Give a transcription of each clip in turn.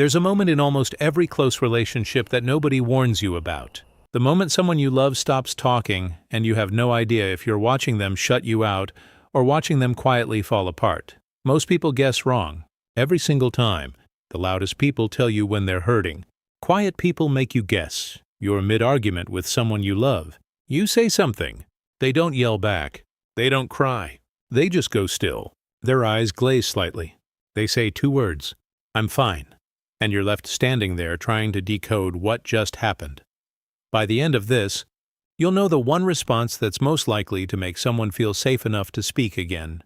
There's a moment in almost every close relationship that nobody warns you about. The moment someone you love stops talking and you have no idea if you're watching them shut you out or watching them quietly fall apart. Most people guess wrong. Every single time. The loudest people tell you when they're hurting. Quiet people make you guess. You're mid-argument with someone you love. You say something. They don't yell back. They don't cry. They just go still. Their eyes glaze slightly. They say 2 words, "I'm fine." And you're left standing there trying to decode what just happened. By the end of this, you'll know the one response that's most likely to make someone feel safe enough to speak again.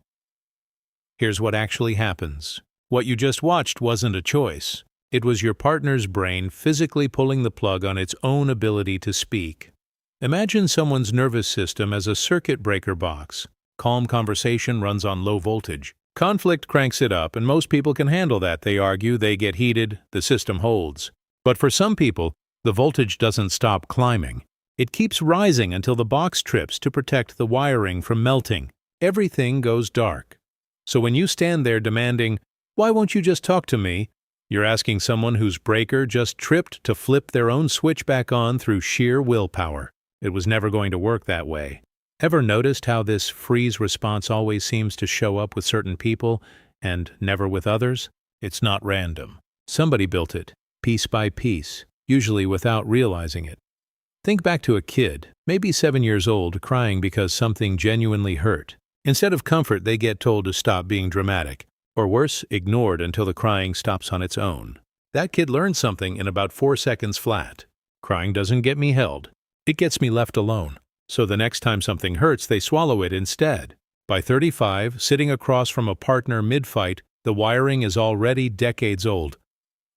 Here's what actually happens. What you just watched wasn't a choice. It was your partner's brain physically pulling the plug on its own ability to speak. Imagine someone's nervous system as a circuit breaker box. Calm conversation runs on low voltage. Conflict cranks it up, and most people can handle that. They argue, they get heated, the system holds. But for some people, the voltage doesn't stop climbing. It keeps rising until the box trips to protect the wiring from melting. Everything goes dark. So when you stand there demanding, "Why won't you just talk to me?" you're asking someone whose breaker just tripped to flip their own switch back on through sheer willpower. It was never going to work that way. Ever noticed how this freeze response always seems to show up with certain people and never with others? It's not random. Somebody built it, piece by piece, usually without realizing it. Think back to a kid, maybe 7 years old, crying because something genuinely hurt. Instead of comfort, they get told to stop being dramatic, or worse, ignored until the crying stops on its own. That kid learned something in about 4 seconds flat. Crying doesn't get me held. It gets me left alone. So the next time something hurts, they swallow it instead. By 35, sitting across from a partner mid-fight, the wiring is already decades old.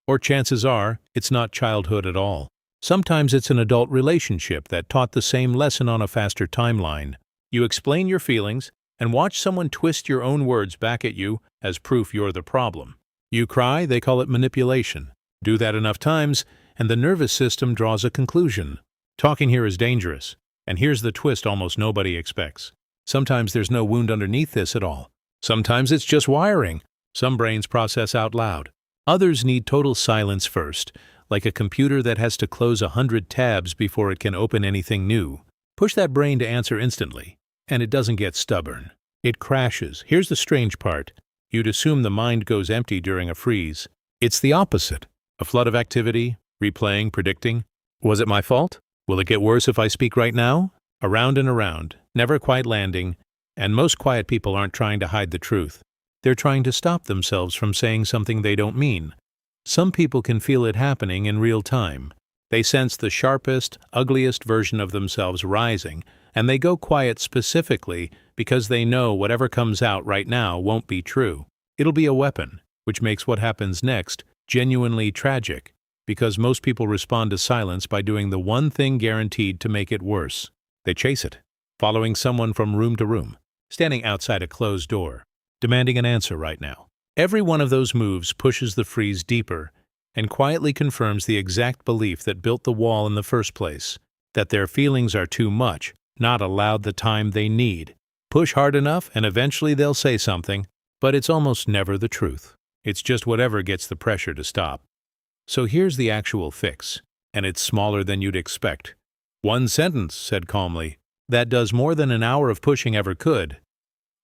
Or chances are, it's not childhood at all. Sometimes it's an adult relationship that taught the same lesson on a faster timeline. You explain your feelings and watch someone twist your own words back at you as proof you're the problem. You cry, they call it manipulation. Do that enough times, and the nervous system draws a conclusion. Talking here is dangerous. And here's the twist almost nobody expects. Sometimes there's no wound underneath this at all. Sometimes it's just wiring. Some brains process out loud. Others need total silence first, like a computer that has to close 100 tabs before it can open anything new. Push that brain to answer instantly, and it doesn't get stubborn. It crashes. Here's the strange part. You'd assume the mind goes empty during a freeze. It's the opposite. A flood of activity, replaying, predicting. Was it my fault? Will it get worse if I speak right now? Around and around, never quite landing, and most quiet people aren't trying to hide the truth. They're trying to stop themselves from saying something they don't mean. Some people can feel it happening in real time. They sense the sharpest, ugliest version of themselves rising, and they go quiet specifically because they know whatever comes out right now won't be true. It'll be a weapon, which makes what happens next genuinely tragic. Because most people respond to silence by doing the one thing guaranteed to make it worse. They chase it, following someone from room to room, standing outside a closed door, demanding an answer right now. Every one of those moves pushes the freeze deeper and quietly confirms the exact belief that built the wall in the first place, that their feelings are too much, not allowed the time they need. Push hard enough and eventually they'll say something, but it's almost never the truth. It's just whatever gets the pressure to stop. So here's the actual fix, and it's smaller than you'd expect. 1 sentence, said calmly. That does more than an hour of pushing ever could.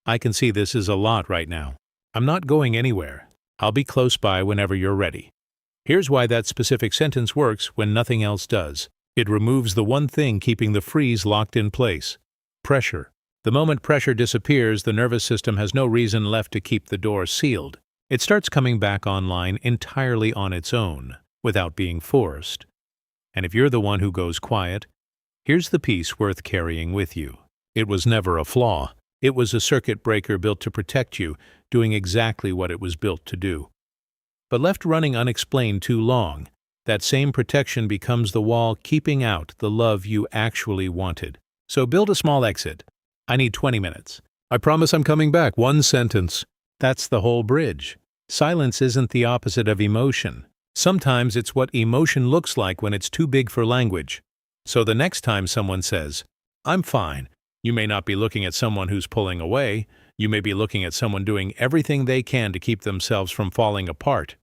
I can see this is a lot right now. I'm not going anywhere. I'll be close by whenever you're ready. Here's why that specific sentence works when nothing else does. It removes the one thing keeping the freeze locked in place. Pressure. The moment pressure disappears, the nervous system has no reason left to keep the door sealed. It starts coming back online entirely on its own, without being forced. And if you're the one who goes quiet, here's the piece worth carrying with you. It was never a flaw. It was a circuit breaker built to protect you, doing exactly what it was built to do. But left running unexplained too long, that same protection becomes the wall keeping out the love you actually wanted. So build a small exit. I need 20 minutes. I promise I'm coming back. 1 sentence. That's the whole bridge. Silence isn't the opposite of emotion. Sometimes it's what emotion looks like when it's too big for language. So the next time someone says, "I'm fine," you may not be looking at someone who's pulling away. You may be looking at someone doing everything they can to keep themselves from falling apart.